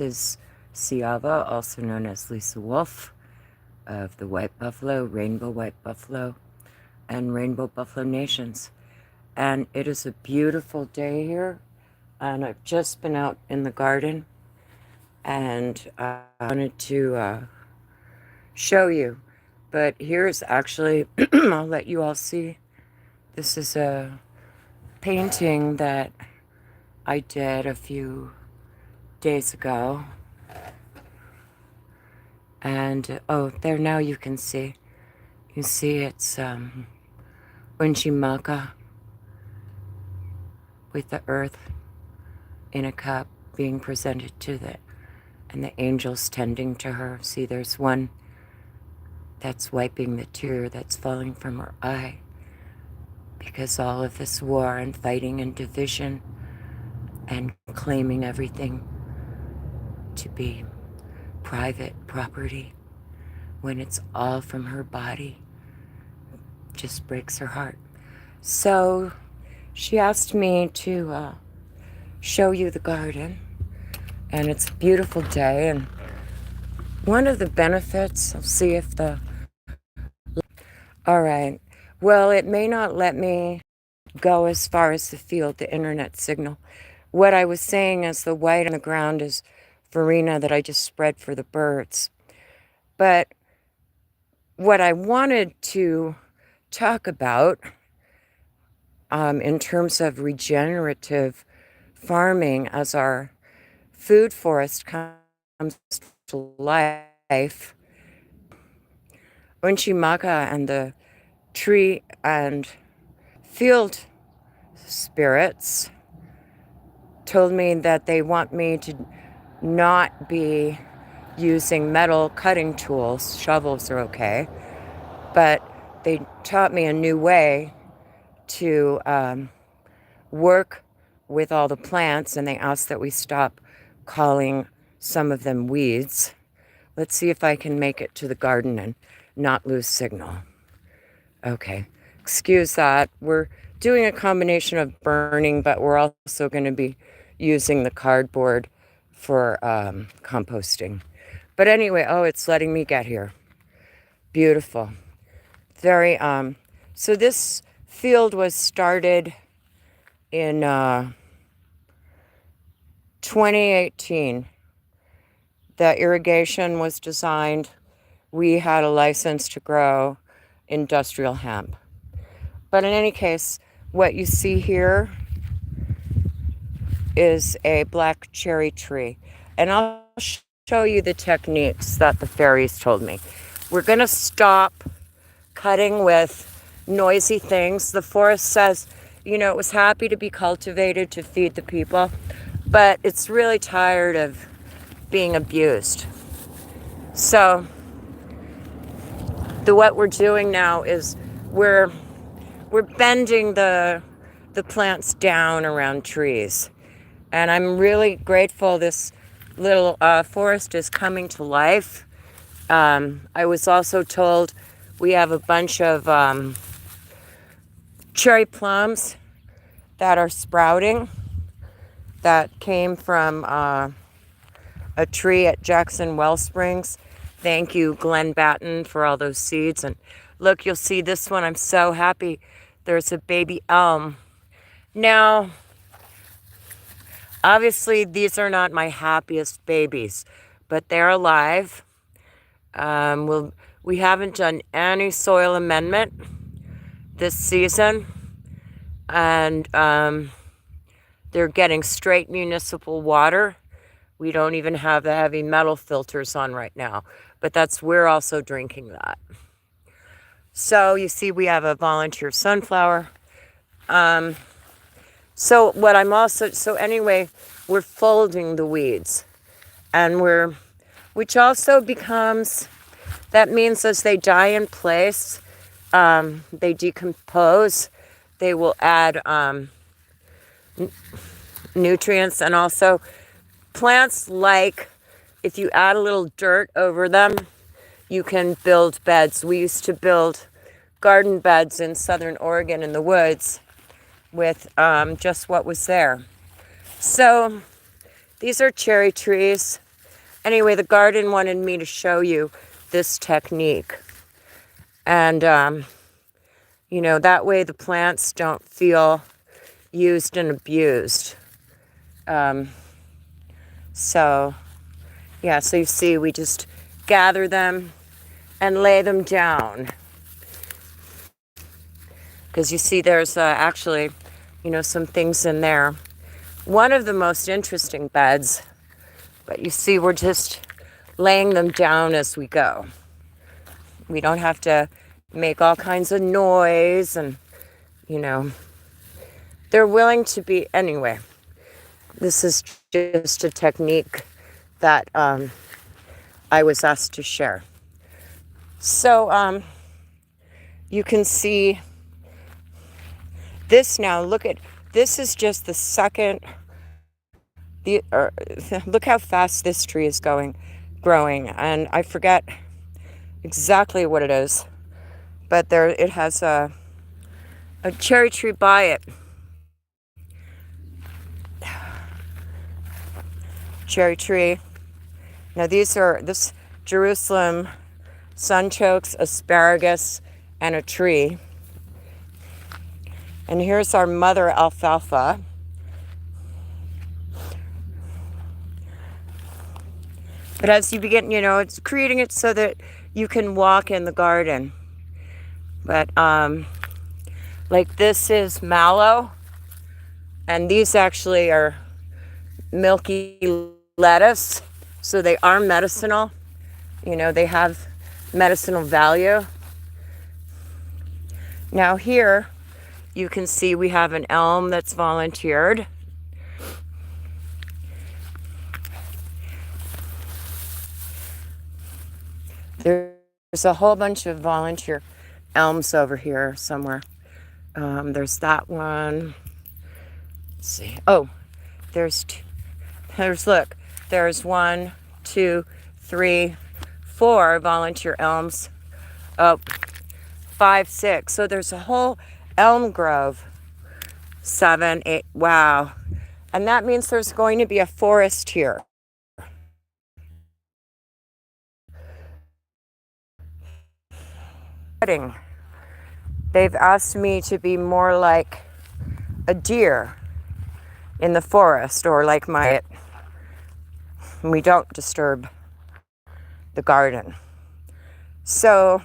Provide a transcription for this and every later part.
is Siava, also known as Lisa Wolf of the White Buffalo, Rainbow White Buffalo, and Rainbow Buffalo Nations. And it is a beautiful day here, and I've just been out in the garden, and I wanted to show you. But here's actually, I'll let you all see. This is a painting that I did a few days ago. And, oh, there now you can see. You see it's Unchimaka with the earth in a cup being presented to the, and the angels tending to her. See, there's one that's wiping the tear that's falling from her eye because all of this war and fighting and division and claiming everything to be private property when it's all from her body just breaks her heart. So she asked me to show you the garden, and it's a beautiful day. And one of the benefits, I'll see if all right, well, it may not let me go as far as the field, the internet signal. What I was saying is the white on the ground is farina that I just spread for the birds. But what I wanted to talk about in terms of regenerative farming as our food forest comes to life, Unchimaka and the tree and field spirits told me that they want me to not be using metal cutting tools. Shovels are okay, but they taught me a new way to work with all the plants, and they asked that we stop calling some of them weeds. Let's see if I can make it to the garden and not lose signal. Okay, excuse that. We're doing a combination of burning, but we're also going to be using the cardboard for composting. But anyway, oh, it's letting me get here. Beautiful. Very, so this field was started in 2018. The irrigation was designed. We had a license to grow industrial hemp. But in any case, what you see here is a black cherry tree. And I'll show you the techniques that the fairies told me. We're going to stop cutting with noisy things. The forest says, you know, it was happy to be cultivated to feed the people, but it's really tired of being abused. So what we're doing now is we're bending the plants down around trees. And I'm really grateful this little forest is coming to life. I was also told we have a bunch of cherry plums that are sprouting that came from a tree at Jackson Wellsprings. Thank you, Glenn Batten, for all those seeds. And look, you'll see this one. I'm so happy. There's a baby elm. Now, obviously, these are not my happiest babies, but they're alive. We haven't done any soil amendment this season, and they're getting straight municipal water. We don't even have the heavy metal filters on right now, but we're also drinking that. So you see, we have a volunteer sunflower. So anyway, we're folding the weeds, and which also becomes, that means as they die in place, they decompose, they will add nutrients, and also plants like, if you add a little dirt over them, you can build beds. We used to build garden beds in southern Oregon in the woods with just what was there. So these are cherry trees. Anyway, the garden wanted me to show you this technique. And, that way the plants don't feel used and abused. So you see, we just gather them and lay them down. Because you see there's actually, some things in there. One of the most interesting beds, but you see we're just laying them down as we go. We don't have to make all kinds of noise and, they're willing to be, anyway. This is just a technique that I was asked to share. So you can see this now. This is just the second. Look how fast this tree is growing, and I forget exactly what it is, but it has a cherry tree by it. Cherry tree. Now this Jerusalem sunchokes, asparagus, and a tree. And here's our mother alfalfa. But as you begin, it's creating it so that you can walk in the garden. But like this is mallow, and these actually are milky lettuce, so they are medicinal. They have medicinal value. Now here, you can see we have an elm that's volunteered. There's a whole bunch of volunteer elms over here somewhere. There's that one. Let's see. Oh, there's 1, 2, 3, 4 volunteer elms. Oh, 5, 6. So there's a whole elm grove. 7, 8. Wow. And that means there's going to be a forest here. They've asked me to be more like a deer in the forest, or like we don't disturb the garden. So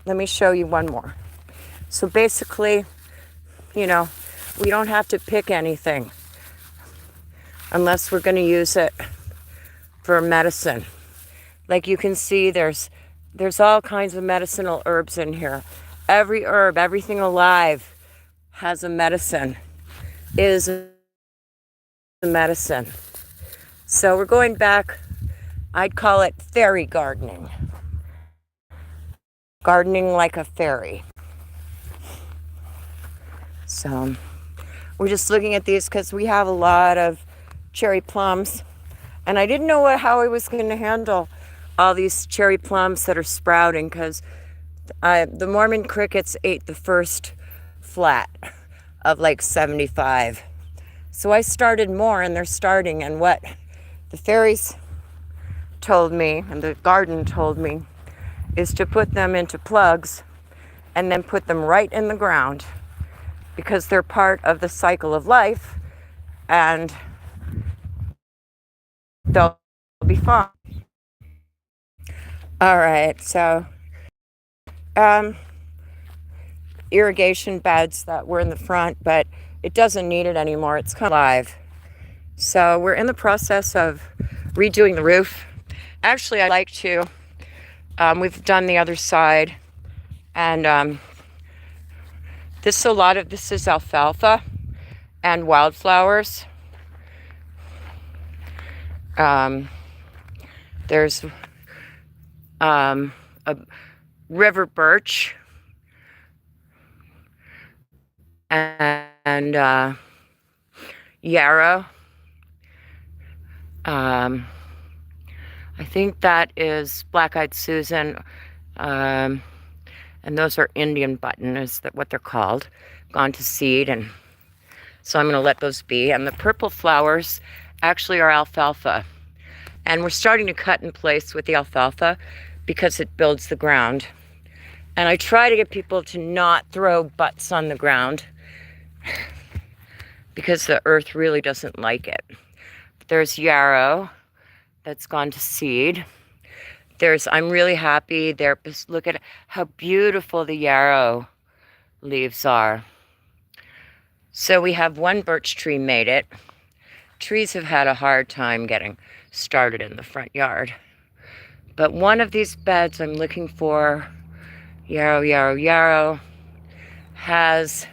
let me show you one more. So basically, we don't have to pick anything unless we're going to use it for medicine. Like you can see, there's all kinds of medicinal herbs in here. Every herb, everything alive has a medicine, is a medicine. So we're going back, I'd call it fairy gardening. Gardening like a fairy. So we're just looking at these because we have a lot of cherry plums. And I didn't know how I was going to handle all these cherry plums that are sprouting, because the Mormon crickets ate the first flat of like 75. So I started more, and they're starting. And what the fairies told me, and the garden told me, is to put them into plugs and then put them right in the ground, because they're part of the cycle of life, and they'll be fine. All right, so irrigation beds that were in the front, but it doesn't need it anymore. It's kind of live. So we're in the process of redoing the roof. Actually, I'd like to. We've done the other side, and this is alfalfa and wildflowers. There's a river birch and yarrow. I think that is black-eyed Susan, and those are Indian button, is that what they're called, gone to seed, and so I'm going to let those be. And the purple flowers actually are alfalfa. And we're starting to cut in place with the alfalfa because it builds the ground. And I try to get people to not throw butts on the ground because the earth really doesn't like it. There's yarrow that's gone to seed. I'm really happy there. Look at how beautiful the yarrow leaves are. So we have one birch tree made it. Trees have had a hard time getting started in the front yard. But one of these beds I'm looking for, yarrow, has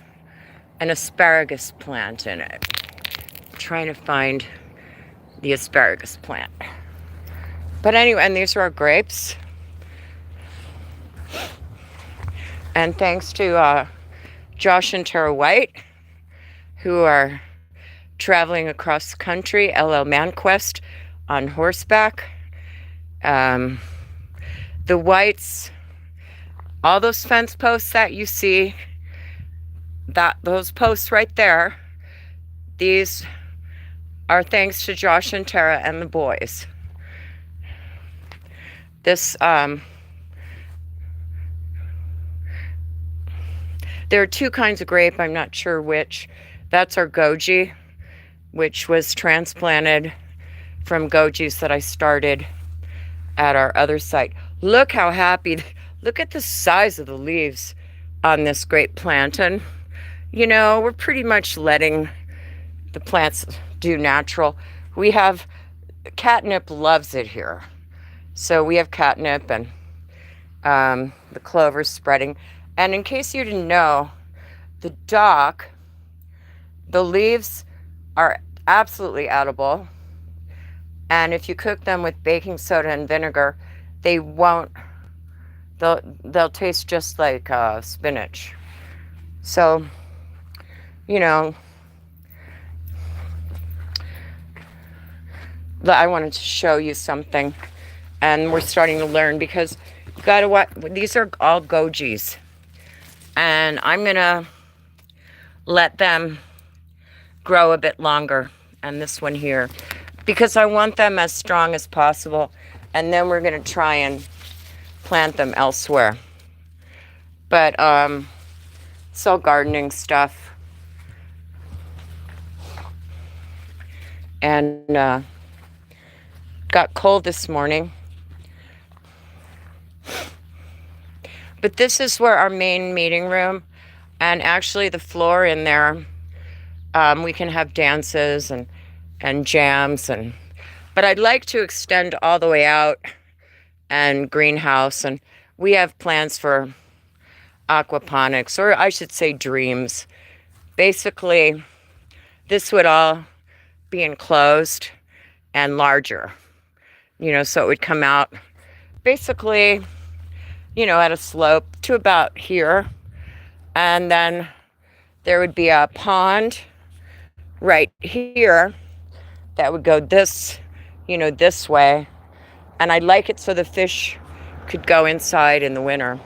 an asparagus plant in it. I'm trying to find the asparagus plant. But anyway, and these are our grapes. And thanks to Josh and Tara White, who are traveling across the country, LL ManQuest on horseback. The Whites, all those fence posts that you see, those posts right there, these are thanks to Josh and Tara and the boys. There are two kinds of grape, I'm not sure which. That's our goji, which was transplanted from gojis that I started at our other site. Look how happy, look at the size of the leaves on this grape plantain. You know, we're pretty much letting the plants do natural. We have, catnip loves it here. So we have catnip and the clover's spreading. And in case you didn't know, the dock, the leaves are absolutely edible. And if you cook them with baking soda and vinegar, they'll taste just like spinach. So, you know, I wanted to show you something. And we're starting to learn because you gotta watch, these are all gojis. And I'm gonna let them grow a bit longer, and this one here, because I want them as strong as possible. And then we're gonna try and plant them elsewhere. But it's all gardening stuff. And got cold this morning. But this is where our main meeting room, and actually the floor in there, we can have dances and jams, but I'd like to extend all the way out and greenhouse, and we have plans for aquaponics, or I should say dreams. Basically, this would all be enclosed and larger, you know, so it would come out basically, you know, at a slope to about here. And then there would be a pond right here that would go this, you know, this way. And I'd like it so the fish could go inside in the winter.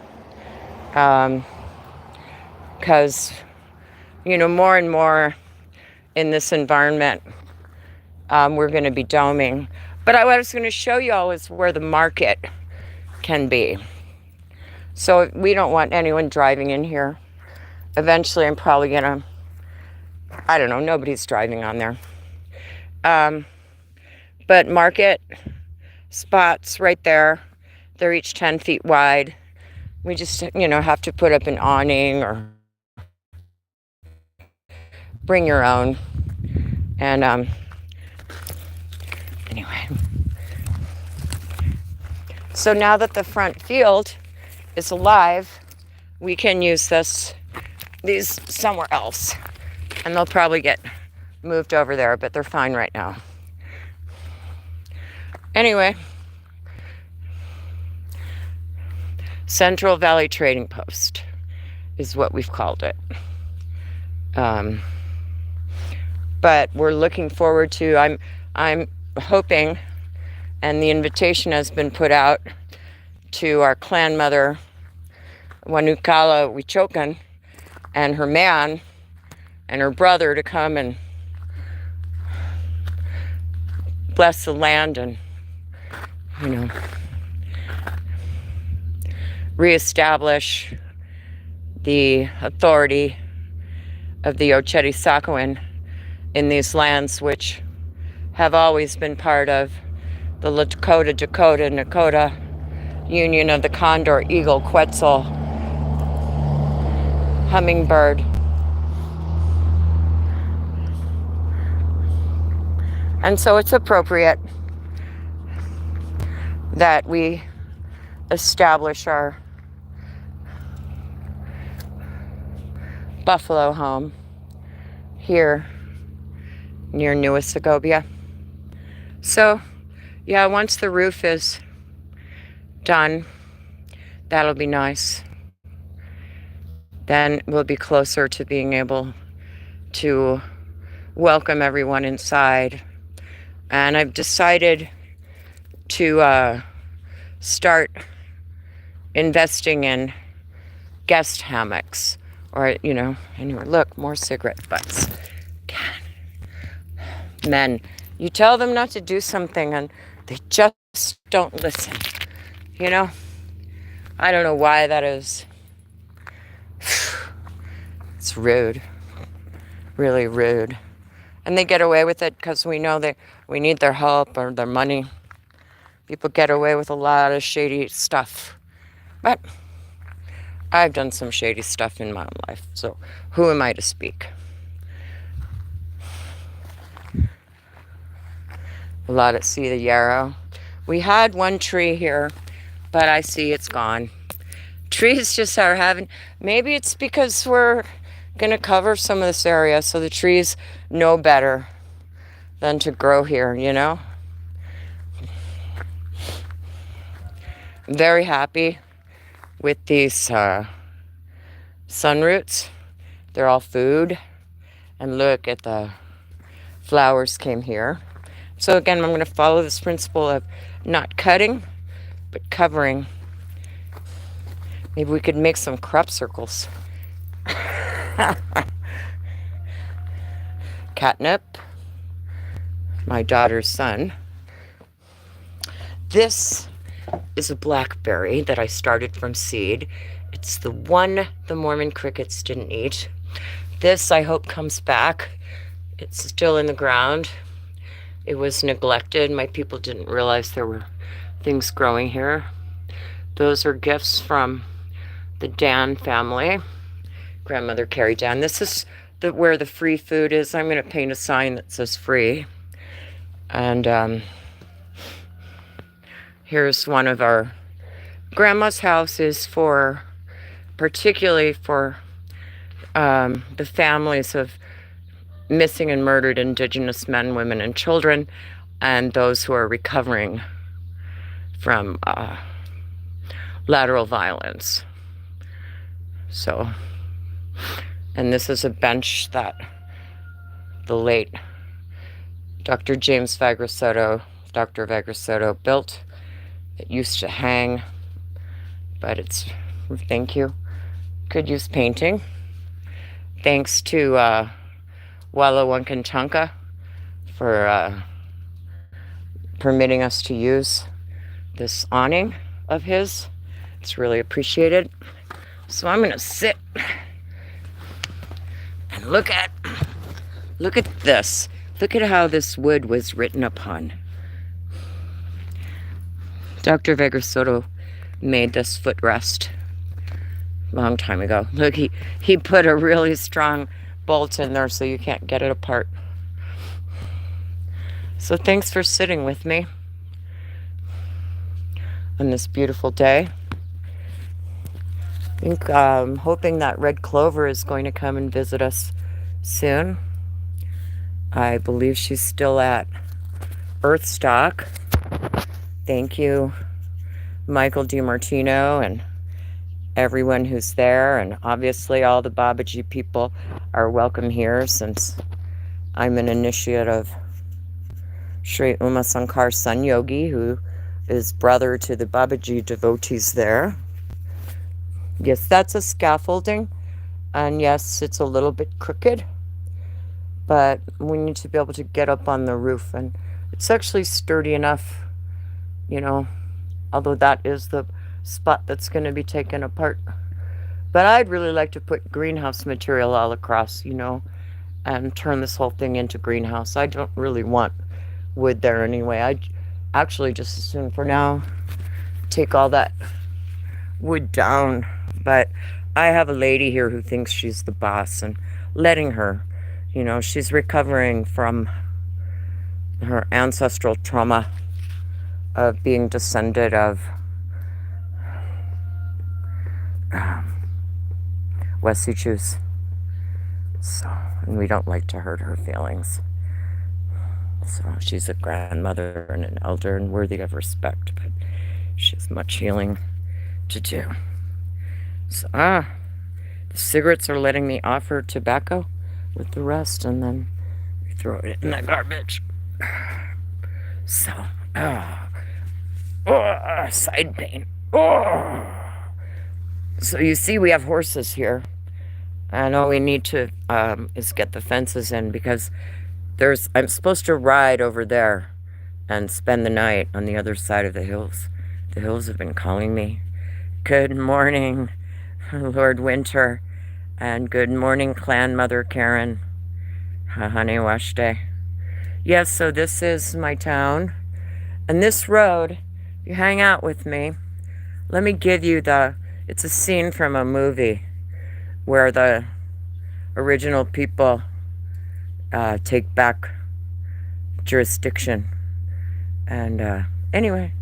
Because, you know, more and more in this environment, we're going to be doming. But what I was going to show you all is where the market can be. So we don't want anyone driving in here. Eventually, I'm probably going to, I don't know, nobody's driving on there. But market spots right there, they're each 10 feet wide. We just, you know, have to put up an awning or bring your own. And anyway. So now that the front field is alive, we can use these somewhere else. And they'll probably get moved over there, but they're fine right now. Anyway, Central Valley Trading Post is what we've called it. But we're looking forward to, I'm hoping, and the invitation has been put out to our clan mother, Wanukala Wichokan, and her man and her brother to come and bless the land and you know, reestablish the authority of the Oceti Sakowin in these lands, which have always been part of the Lakota-Dakota Union of the Condor, Eagle, Quetzal, Hummingbird. And so it's appropriate that we establish our buffalo home here near New Segovia. So, yeah, once the roof is done, that'll be nice. Then we'll be closer to being able to welcome everyone inside. And I've decided to start investing in guest hammocks. Or, anyway, look, more cigarette butts. God. Men, you tell them not to do something and they just don't listen. I don't know why that is. It's rude. Really rude. And they get away with it because we know we need their help or their money. People get away with a lot of shady stuff. But I've done some shady stuff in my own life, so who am I to speak? A lot at sea, the yarrow. We had one tree here, but I see it's gone. Trees just are having, maybe it's because we're going to cover some of this area, so the trees know better than to grow here, I'm very happy with these sunroots. They're all food. And look at the flowers came here. So again, I'm going to follow this principle of not cutting, but covering. Maybe we could make some crop circles. Catnip, my daughter's son. This is a blackberry that I started from seed. It's the one the Mormon crickets didn't eat. This, I hope, comes back. It's still in the ground. It was neglected. My people didn't realize there were things growing here. Those are gifts from the Dan family. Grandmother Carrie Dan. This is where the free food is. I'm going to paint a sign that says free. And here's one of our grandma's houses particularly for the families of missing and murdered Indigenous men, women, and children, and those who are recovering from lateral violence. So, and this is a bench that the late Dr. James Dr. Vagrasotto built. It used to hang, but thank you. Could use painting. Thanks to Walla Wankantanka for permitting us to use this awning of his. It's really appreciated. So I'm going to sit and look at this. Look at how this wood was written upon. Dr. Vagrasotto made this footrest a long time ago. Look, he put a really strong bolt in there so you can't get it apart. So thanks for sitting with me on this beautiful day. I think I'm hoping that Red Clover is going to come and visit us soon. I believe she's still at Earthstock. Thank you, Michael DiMartino, and everyone who's there. And obviously all the Babaji people are welcome here, since I'm an initiate of Sri Uma Sankar Sun Yogi, who is brother to the Babaji devotees there. Yes, that's a scaffolding, and yes, it's a little bit crooked, but we need to be able to get up on the roof, and it's actually sturdy enough you know, although that is the spot that's going to be taken apart. But I'd really like to put greenhouse material all across, and turn this whole thing into greenhouse. I don't really want wood there anyway. I'd actually just as soon for now take all that wood down. But I have a lady here who thinks she's the boss and letting her, she's recovering from her ancestral trauma of being descended of Westie Jews. So, and we don't like to hurt her feelings. So she's a grandmother and an elder and worthy of respect, but she has much healing to do. So, the cigarettes are letting me offer tobacco with the rest, and then we throw it in the garbage. So, side pain. So you see, we have horses here, and all we need to is get the fences in, because I'm supposed to ride over there and spend the night on the other side of the hills. The hills have been calling me. Good morning, Lord Winter, and good morning, Clan Mother Karen. Honey Washday. Yes, so this is my town, and this road, if you hang out with me, let me give you it's a scene from a movie where the original people take back jurisdiction. And anyway,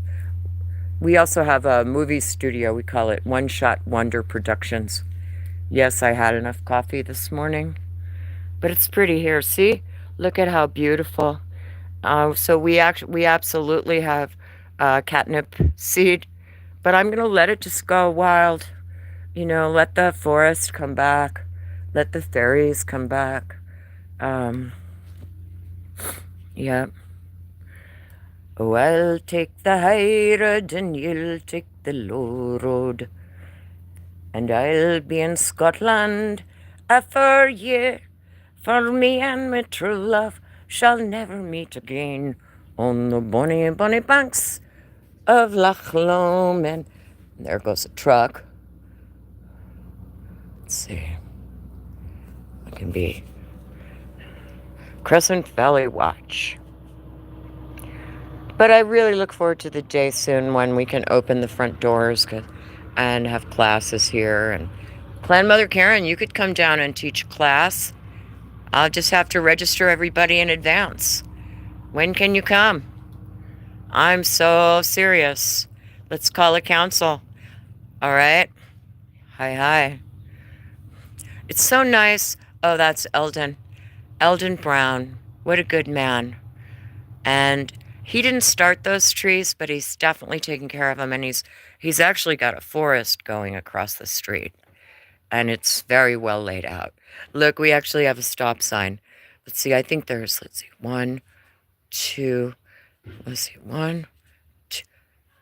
we also have a movie studio. We call it One Shot Wonder Productions. Yes, I had enough coffee this morning, but it's pretty here. See, look at how beautiful. So we absolutely have catnip seed, but I'm gonna let it just go wild. Let the forest come back, let the fairies come back. Yeah. Oh, I'll take the high road and you'll take the low road, and I'll be in Scotland for ye, for me and my true love shall never meet again on the bonny, bonny banks of Loch Lomond. There goes a truck. Let's see. It can be Crescent Valley Watch. But I really look forward to the day soon when we can open the front doors and have classes here. And Clan Mother Karen, you could come down and teach a class. I'll just have to register everybody in advance. When can you come? I'm so serious. Let's call a council. All right? Hi. It's so nice. Oh, that's Eldon. Eldon Brown. What a good man. And he didn't start those trees, but he's definitely taking care of them. And he's actually got a forest going across the street. And it's very well laid out. Look, we actually have a stop sign. Let's see, I think there's, one, two, one, two.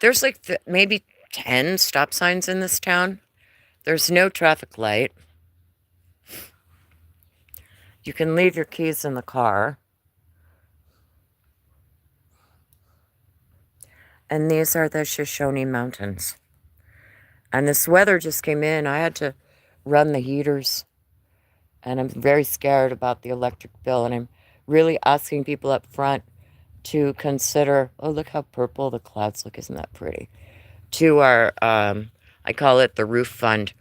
There's like maybe 10 stop signs in this town. There's no traffic light. You can leave your keys in the car. And these are the Shoshone Mountains. And this weather just came in. I had to run the heaters. And I'm very scared about the electric bill. And I'm really asking people up front to consider, oh, look how purple the clouds look. Isn't that pretty? To our, I call it the roof fund.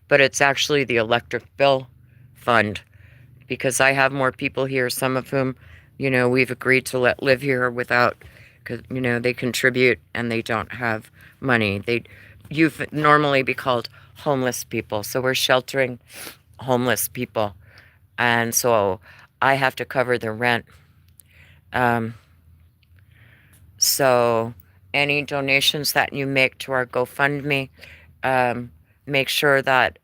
But it's actually the electric bill fund. Because I have more people here, some of whom, we've agreed to let live here without, because, they contribute and they don't have money. You'd normally be called homeless people. So we're sheltering homeless people. And so I have to cover the rent. So any donations that you make to our GoFundMe, make sure that,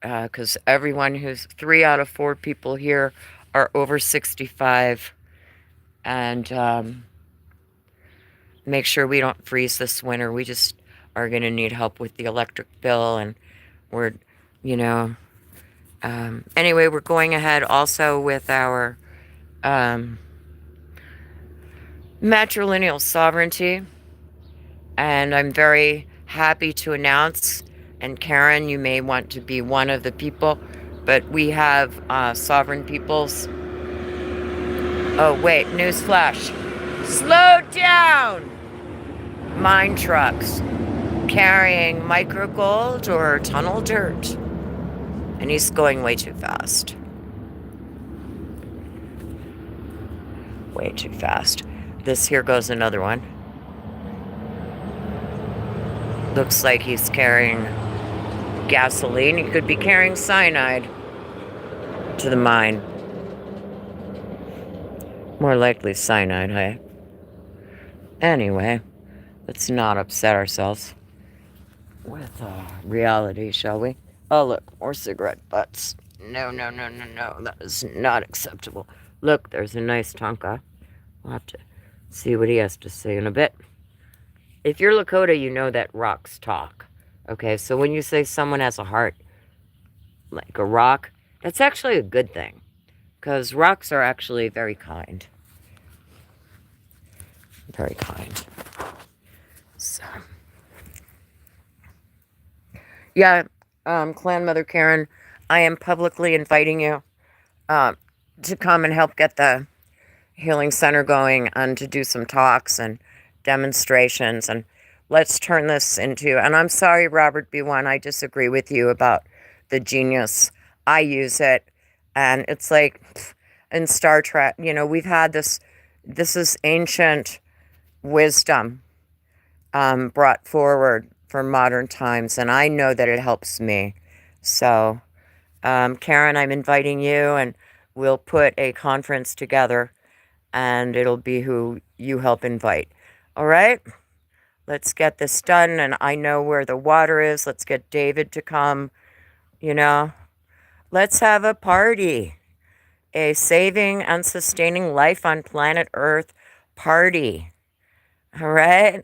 because everyone 3 out of 4 people here are over 65, and make sure we don't freeze this winter. We just are going to need help with the electric bill, and we're, anyway, we're going ahead also with our matrilineal sovereignty. And I'm very happy to announce, and Karen, you may want to be one of the people, but we have sovereign peoples. Oh, wait, newsflash. Slow down! Mine trucks carrying micro gold or tunnel dirt. And he's going way too fast. Way too fast. This here goes another one. Looks like he's carrying gasoline. He could be carrying cyanide to the mine. More likely cyanide, hey? Anyway, let's not upset ourselves with reality, shall we? Oh, look, more cigarette butts. No, no, no, no, no. That is not acceptable. Look, there's a nice Tonka. We'll have to see what he has to say in a bit. If you're Lakota, you know that rocks talk. Okay, so when you say someone has a heart like a rock, that's actually a good thing. Because rocks are actually very kind. Very kind. So, yeah, Clan Mother Karen, I am publicly inviting you to come and help get the healing center going and to do some talks and demonstrations. And let's turn this into, and I'm sorry, Robert B1, I disagree with you about the genius. I use it, and it's like in Star Trek, you know, we've had this is ancient wisdom brought forward for modern times, and I know that it helps me. So, Karen, I'm inviting you, and we'll put a conference together, and it'll be who you help invite. All right? Let's get this done, and I know where the water is. Let's get David to come, you know. Let's have a party. A saving and sustaining life on planet Earth party. All right?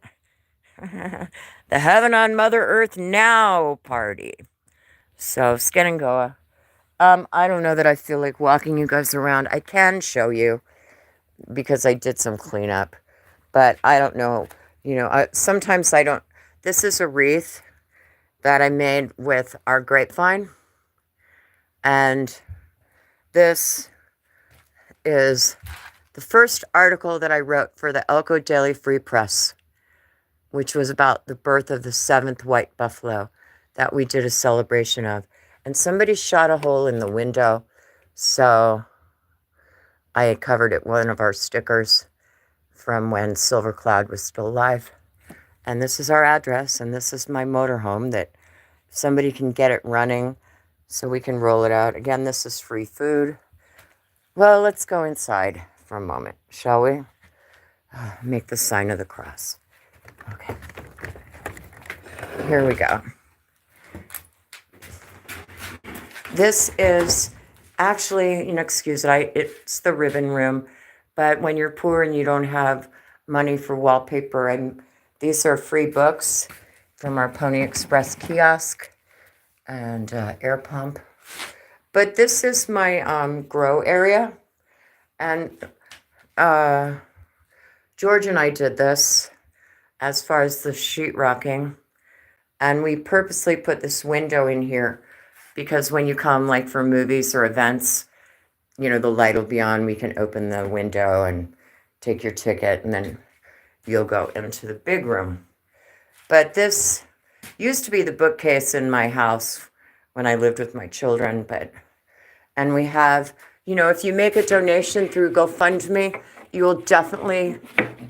The Heaven on Mother Earth Now party. So, Skenangoa. I don't know that I feel like walking you guys around. I can show you because I did some cleanup, but I don't know. You know, sometimes I don't. This is a wreath that I made with our grapevine, and this is the first article that I wrote for the Elko Daily Free Press, which was about the birth of the 7th white buffalo that we did a celebration of. And somebody shot a hole in the window, so I had covered it one of our stickers from when Silver Cloud was still alive. And this is our address, and this is my motorhome that somebody can get it running so we can roll it out. Again, this is free food. Well, let's go inside for a moment, shall we? Make the sign of the cross. Okay. Here we go. This is actually, you know, excuse it, it's the ribbon room. But when you're poor and you don't have money for wallpaper, and these are free books from our Pony Express kiosk and air pump. But this is my grow area. And George and I did this as far as the sheetrocking. And we purposely put this window in here because when you come like for movies or events, you know, the light will be on. We can open the window and take your ticket, and then you'll go into the big room. But this used to be the bookcase in my house when I lived with my children. And we have, you know, if you make a donation through GoFundMe, you will definitely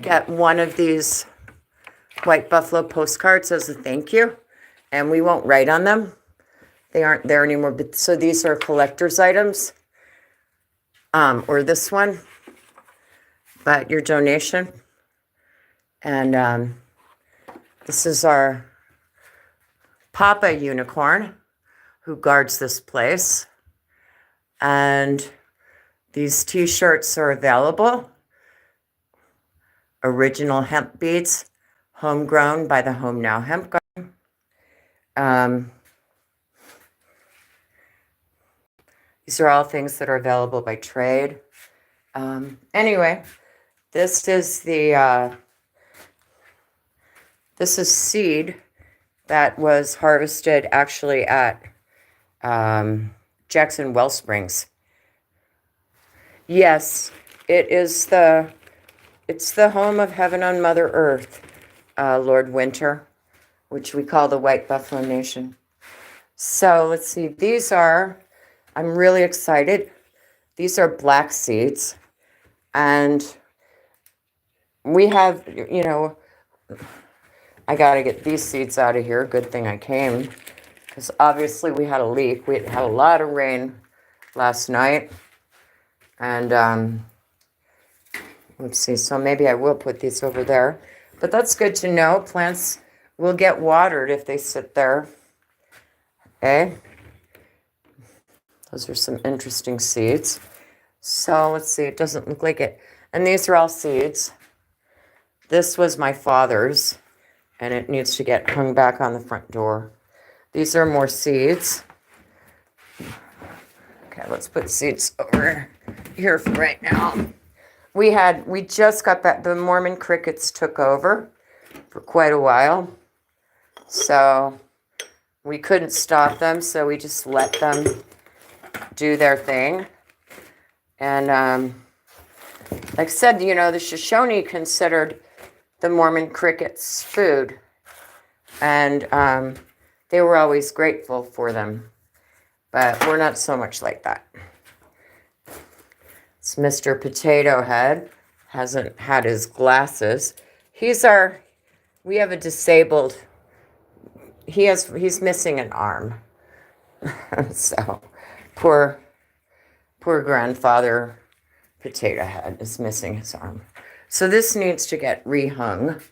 get one of these White Buffalo postcards as a thank you. And we won't write on them. They aren't there anymore. But so these are collector's items. Or this one. But your donation. And this is our Papa Unicorn who guards this place. And these t-shirts are available. Original hemp beads, homegrown by the Home Now Hemp Garden. These are all things that are available by trade. Anyway, this is the This is seed that was harvested actually at Jackson Wellsprings. Yes, it's the home of heaven on Mother Earth, Lord Winter, which we call the White Buffalo Nation. So let's see, I'm really excited. These are black seeds. And we have, I got to get these seeds out of here. Good thing I came. Because obviously we had a leak. We had a lot of rain last night. And let's see, so maybe I will put these over there. But that's good to know. Plants will get watered if they sit there. Okay? Those are some interesting seeds. So let's see, it doesn't look like it. And these are all seeds. This was my father's, and it needs to get hung back on the front door. These are more seeds. Okay, let's put seeds over here for right now. We just got back, the Mormon crickets took over for quite a while. So we couldn't stop them, so we just let them do their thing. And like I said, the Shoshone considered the Mormon crickets food. And they were always grateful for them. But we're not so much like that. It's Mr. Potato Head. Hasn't had his glasses. We have a disabled, he's missing an arm. So, poor grandfather Potato Head is missing his arm. So this needs to get rehung.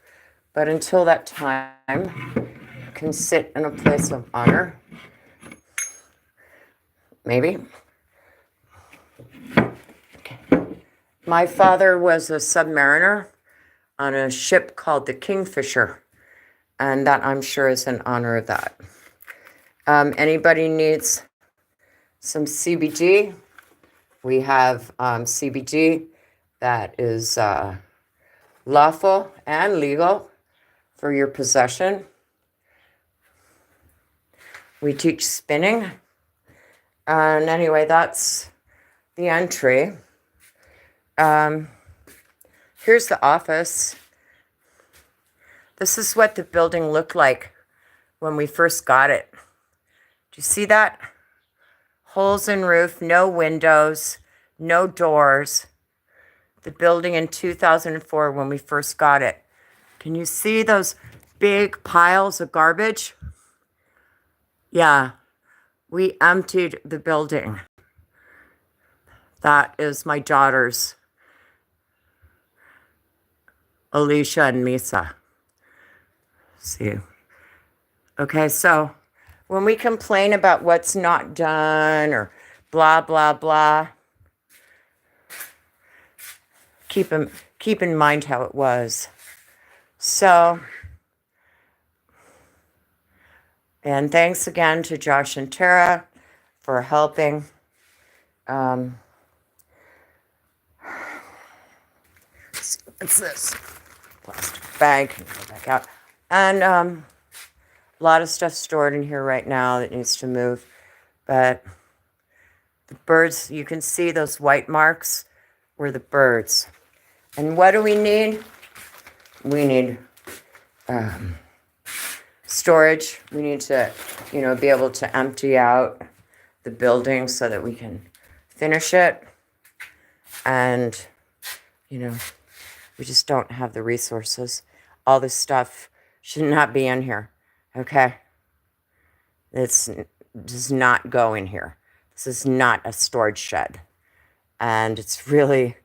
But until that time, can sit in a place of honor. Maybe. Okay. My father was a submariner on a ship called the Kingfisher. And that, I'm sure, is in honor of that. Anybody needs some CBD? We have CBD that is lawful and legal for your possession. We teach spinning. And anyway, that's the entry. Here's the office. This is what the building looked like when we first got it. Do you see that? Holes in roof, no windows, no doors. The building in 2004 when we first got it. Can you see those big piles of garbage? Yeah, we emptied the building. That is my daughters, Alicia and Misa. See. Okay, so when we complain about what's not done or blah, blah, blah, keep in mind how it was. So, and thanks again to Josh and Tara for helping. What's this? Plastic bag. Can go back out. And a lot of stuff stored in here right now that needs to move. But the birds, you can see those white marks were the birds. And what do we need? We need storage. We need to, be able to empty out the building so that we can finish it. And, we just don't have the resources. All this stuff should not be in here, okay? It does not go in here. This is not a storage shed. And it's really,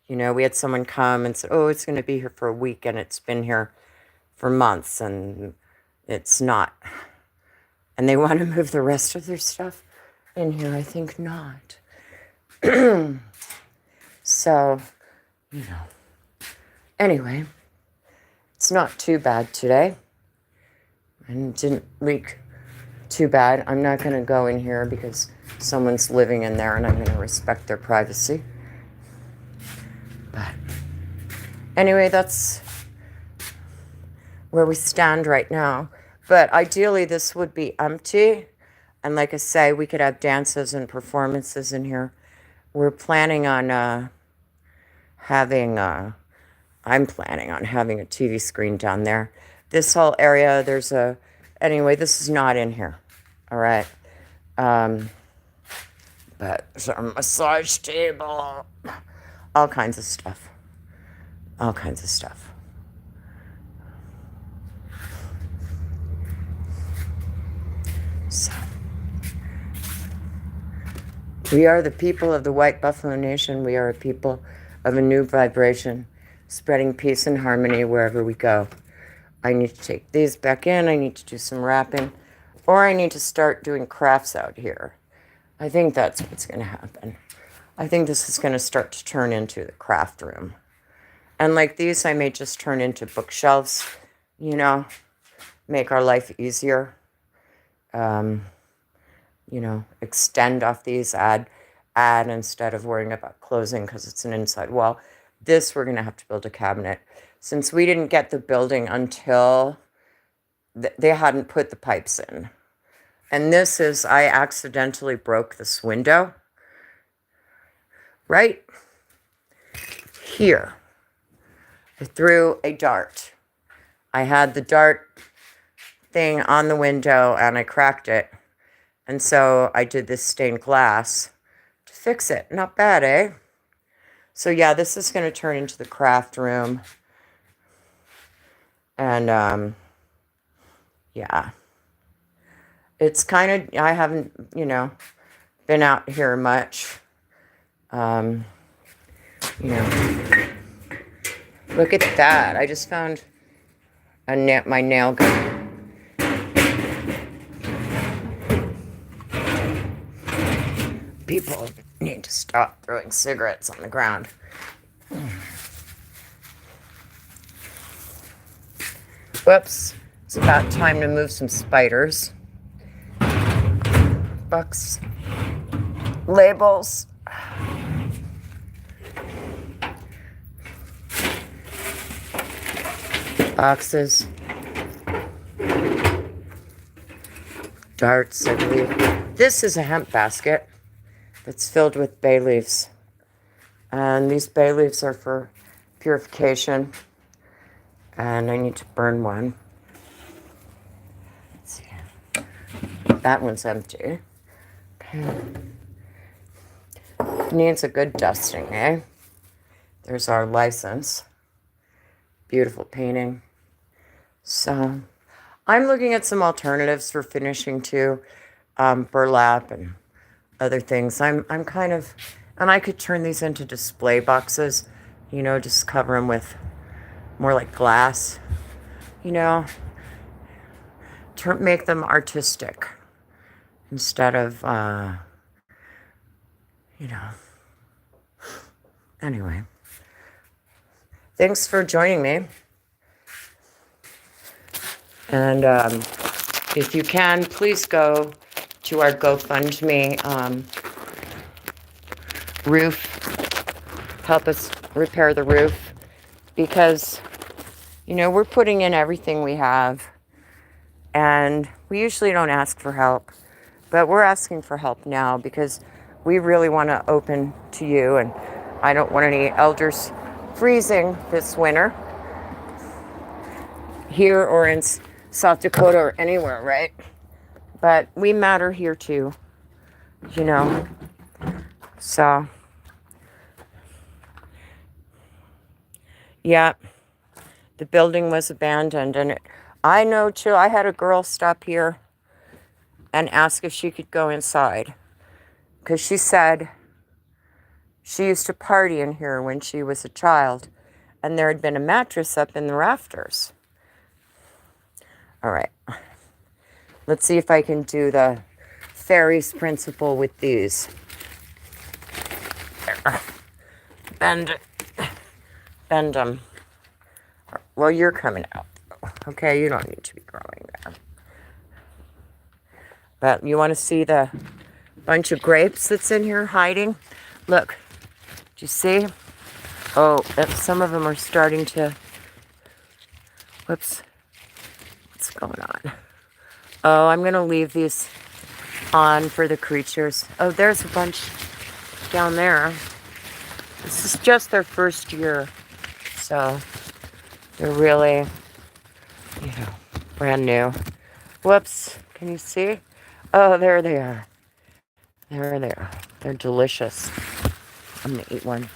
we had someone come and said, oh, it's going to be here for a week, and it's been here for months, and it's not. And they want to move the rest of their stuff in here. I think not. So, anyway, it's not too bad today. And it didn't leak too bad. I'm not going to go in here because someone's living in there and I'm going to respect their privacy. But anyway, that's where we stand right now. But ideally, this would be empty. And like I say, we could have dances and performances in here. We're planning on having, I'm planning on having a TV screen down there. This whole area, anyway, this is not in here. All right. But there's a massage table, all kinds of stuff. All kinds of stuff. So, we are the people of the White Buffalo Nation. We are a people of a new vibration, spreading peace and harmony wherever we go. I need to take these back in. I need to do some wrapping, or I need to start doing crafts out here. I think that's what's going to happen. I think this is going to start to turn into the craft room. And like these, I may just turn into bookshelves, you know, make our life easier. You know, extend off these, add instead of worrying about closing because it's an inside wall. This, we're going to have to build a cabinet. Since we didn't get the building until they hadn't put the pipes in. And this is, I accidentally broke this window right here. I threw a dart. I had the dart thing on the window and I cracked it. And so I did this stained glass to fix it. Not bad, eh? So yeah, this is going to turn into the craft room. And yeah. It's kind of, I haven't, you know, been out here much. You know, look at that. I just found my nail gun. People need to stop throwing cigarettes on the ground. Whoops. It's about time to move some spiders. Books. Labels. Boxes. Darts, I believe. This is a hemp basket that's filled with bay leaves. And these bay leaves are for purification. And I need to burn one. Let's see. That one's empty. Okay. Needs a good dusting, eh? There's our license. Beautiful painting. So, I'm looking at some alternatives for finishing too. Burlap and other things. I'm kind of, and I could turn these into display boxes, you know, just cover them with more like glass, you know, make them artistic instead of, you know, anyway. Thanks for joining me. And if you can, please go to our GoFundMe roof. Help us repair the roof. Because, you know, we're putting in everything we have. And we usually don't ask for help. But we're asking for help now because we really want to open to you. And I don't want any elders freezing this winter. Here or in South Dakota or anywhere, right? But we matter here too, you know. So, yeah, the building was abandoned. And I know too, I had a girl stop here and ask if she could go inside. Because she said she used to party in here when she was a child. And there had been a mattress up in the rafters. All right. Let's see if I can do the fairies principle with these. Bend them. Well, you're coming out. Okay, you don't need to be growing there. But you want to see the bunch of grapes that's in here hiding? Look. Do you see? Oh, some of them are starting to... Whoops. What's going on? Oh, I'm going to leave these on for the creatures. Oh, there's a bunch down there. This is just their first year. So they're really, brand new. Whoops. Can you see? Oh, there they are. There they are. They're delicious. I'm going to eat one.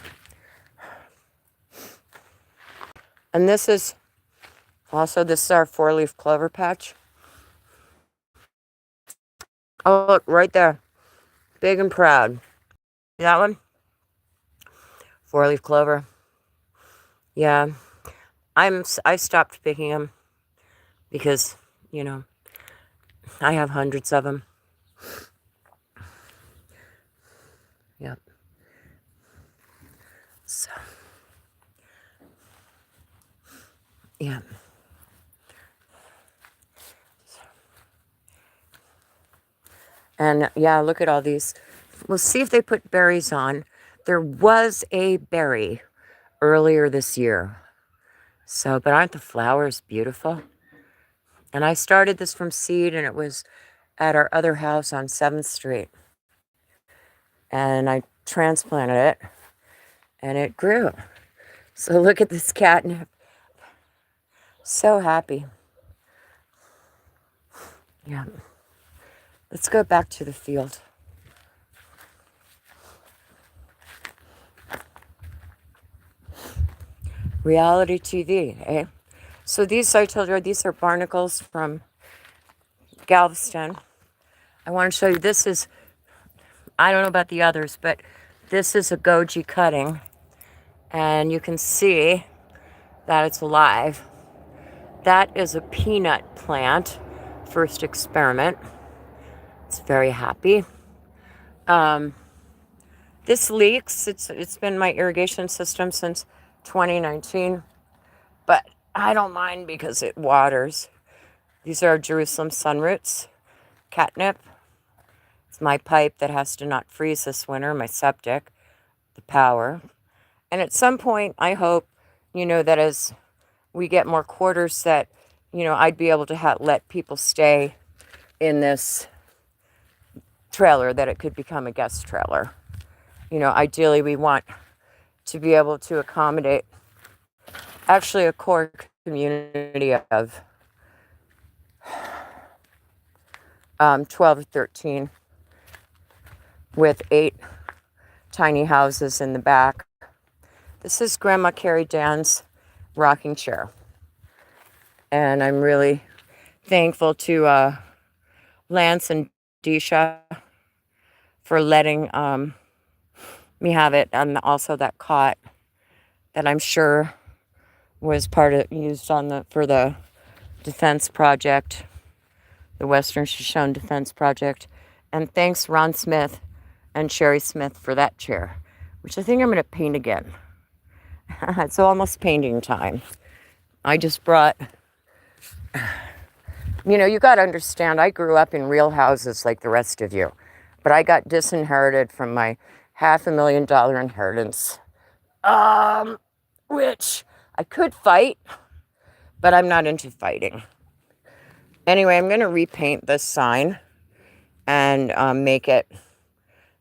And this is our 4-leaf clover patch. Oh, look, right there. Big and proud. See that one? 4-leaf clover. Yeah. I stopped picking them because, I have hundreds of them. Yep. So, yeah. And yeah, look at all these. We'll see if they put berries on. There was a berry earlier this year. So, but aren't the flowers beautiful? And I started this from seed, and it was at our other house on 7th Street. And I transplanted it, and it grew. So look at this catnip. So happy. Yeah. Let's go back to the field. Reality TV, eh? So these, I told you, these are barnacles from Galveston. I want to show you, this is, I don't know about the others, but this is a goji cutting. And you can see that it's alive. That is a peanut plant, first experiment. It's very happy. This leaks. It's been my irrigation system since 2019, but I don't mind because it waters. These are Jerusalem sunroots, catnip. It's my pipe that has to not freeze this winter, my septic, the power. And at some point, I hope, that as we get more quarters that, I'd be able to let people stay in this trailer, that it could become a guest trailer. Ideally we want to be able to accommodate actually a core community of 12 or 13 with 8 tiny houses in the back. This is Grandma Carrie Dan's rocking chair. And I'm really thankful to Lance and Disha for letting me have it, and also that cot that I'm sure was used for the defense project, the Western Shoshone Defense Project. And thanks Ron Smith and Sherry Smith for that chair, which I think I'm going to paint again. It's almost painting time. I just brought, you got to understand, I grew up in real houses like the rest of you, but I got disinherited from my $500,000 inheritance, which I could fight, but I'm not into fighting. Anyway, I'm going to repaint this sign and make it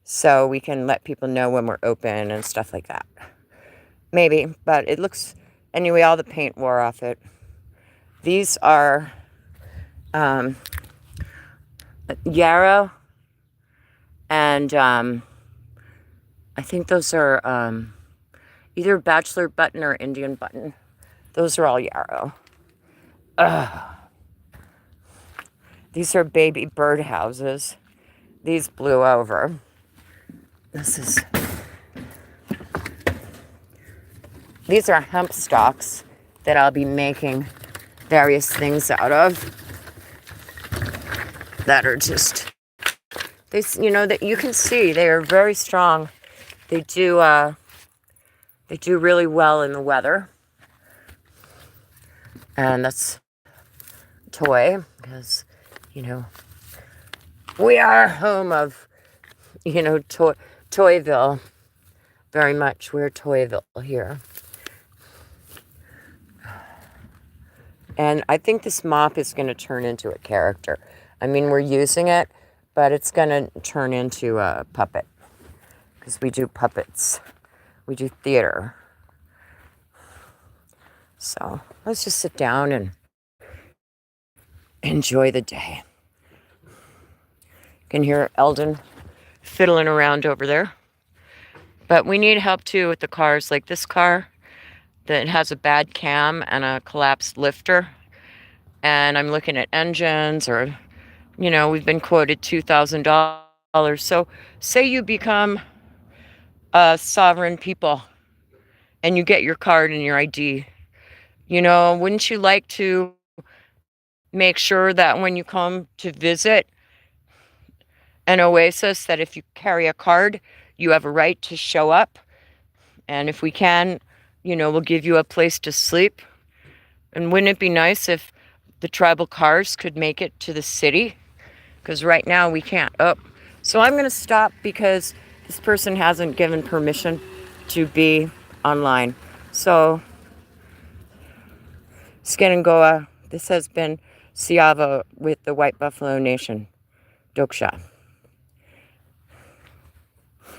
so we can let people know when we're open and stuff like that. Maybe, but it looks, anyway, all the paint wore off it. These are yarrow, and I think those are either bachelor button or Indian button. Those are all yarrow. These are baby bird houses. These blew over. These are hemp stalks that I'll be making various things out of. That are just, that you can see they are very strong. They do really well in the weather. And that's toy, because, we are home of, Toyville. Very much. We're Toyville here. And I think this mop is going to turn into a character. I mean, we're using it, but it's going to turn into a puppet. Because we do puppets. We do theater. So let's just sit down and enjoy the day. You can hear Eldon fiddling around over there. But we need help too with the cars. Like this car that has a bad cam and a collapsed lifter. And I'm looking at engines, or, we've been quoted $2,000. So say you become a sovereign people and you get your card and your ID. Wouldn't you like to make sure that when you come to visit an oasis, that if you carry a card, you have a right to show up? And if we can, we'll give you a place to sleep. And wouldn't it be nice if the tribal cars could make it to the city? Because right now we can't. Oh, so I'm going to stop because this person hasn't given permission to be online. So, Skenangoa, this has been Siava with the White Buffalo Nation. Doksha.